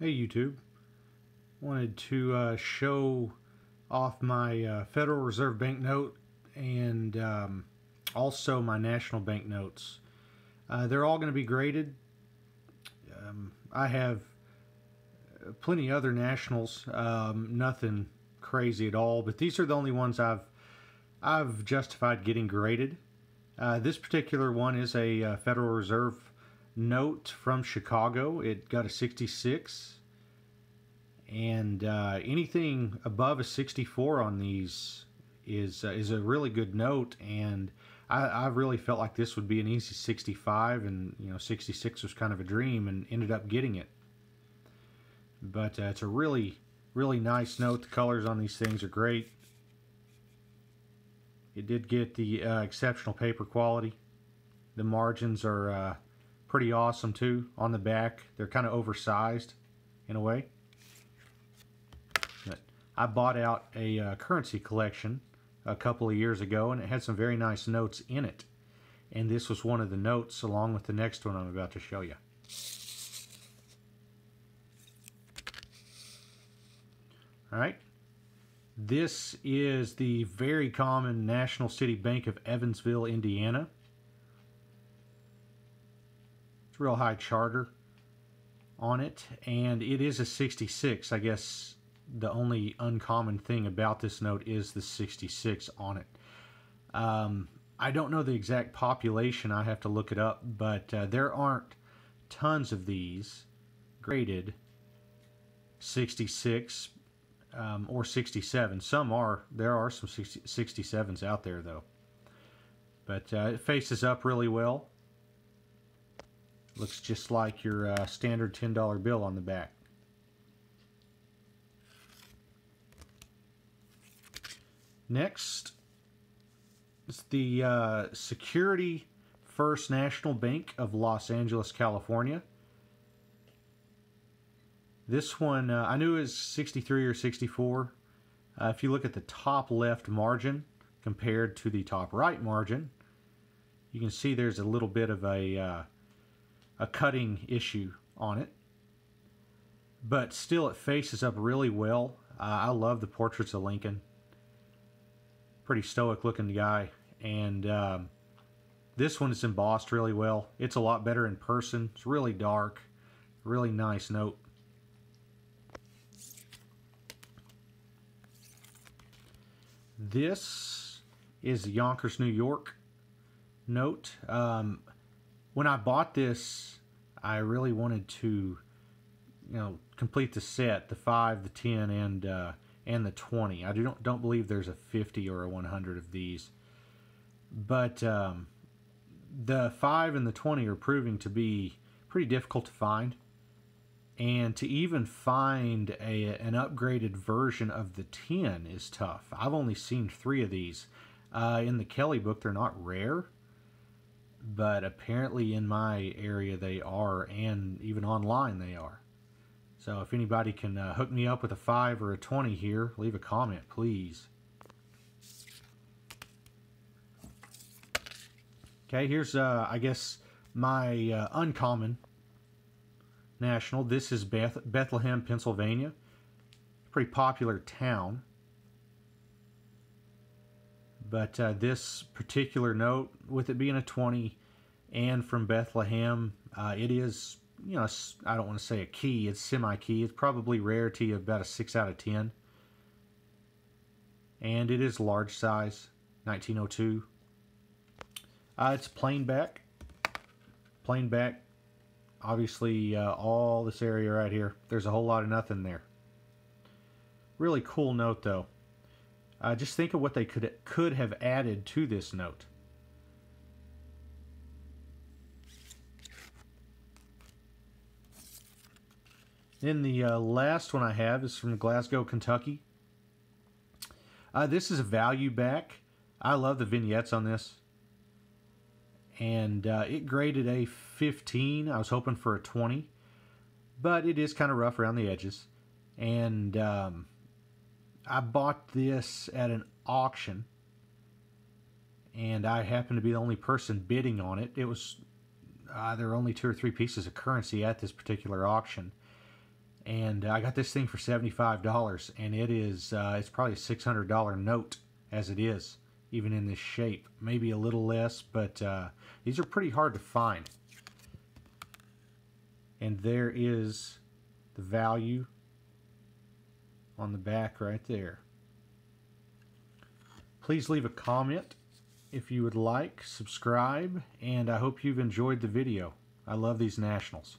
Hey YouTube, wanted to show off my Federal Reserve banknote and also my national banknotes. They're all going to be graded. I have plenty of other nationals, nothing crazy at all, but these are the only ones I've justified getting graded. This particular one is a Federal Reserve note from Chicago. It got a 66, and anything above a 64 on these is a really good note, and I really felt like this would be an easy 65, and 66 was kind of a dream, and ended up getting it. But it's a really nice note. The colors on these things are great. It did get the exceptional paper quality. The margins are pretty awesome too on the back. They're kind of oversized in a way. But I bought out a currency collection a couple of years ago, and it had some very nice notes in it. And this was one of the notes along with the next one I'm about to show you. Alright, this is the very common National City Bank of Evansville, Indiana. It's real high charter on it, and it is a 66. I guess the only uncommon thing about this note is the 66 on it. I don't know the exact population, I have to look it up, but there aren't tons of these graded 66 or 67. There are some 67s out there though. But it faces up really well. Looks just like your standard $10 bill on the back. Next is the Security First National Bank of Los Angeles, California. This one, I knew it was 63 or 64. If you look at the top left margin compared to the top right margin, you can see there's a little bit of a cutting issue on it. But still, it faces up really well. I love the portraits of Lincoln. Pretty stoic looking guy. And this one is embossed really well. It's a lot better in person. It's really dark. Really nice note. This is the Yonkers, New York note. When I bought this, I really wanted to, complete the set, the 5, the 10, and the 20. I don't believe there's a 50 or a 100 of these, but the 5 and the 20 are proving to be pretty difficult to find. And to even find an upgraded version of the 10 is tough. I've only seen 3 of these. In the Kelly book, they're not rare, but apparently in my area they are, and even online they are. So if anybody can hook me up with a 5 or a 20 here, leave a comment, please. Okay, here's, I guess, my uncommon national. This is Bethlehem, Pennsylvania. Pretty popular town. But this particular note, with it being a 20 and from Bethlehem, it is, I don't want to say a key, it's semi-key. It's probably rarity of about a 6 out of 10. And it is large size, 1902. It's plain back. Plain back. Obviously, all this area right here, there's a whole lot of nothing there. Really cool note, though. Just think of what they could have added to this note. Then the last one I have is from Glasgow, Kentucky. This is a value back. I love the vignettes on this. And it graded a 15. I was hoping for a 20, but it is kind of rough around the edges. And I bought this at an auction, and I happened to be the only person bidding on it. It was there were only 2 or 3 pieces of currency at this particular auction, And I got this thing for $75, and it is it's probably a $600 note as it is, even in this shape. Maybe a little less, but these are pretty hard to find. And there is the value on the back right there. Please leave a comment if you would like, subscribe, and I hope you've enjoyed the video. I love these nationals.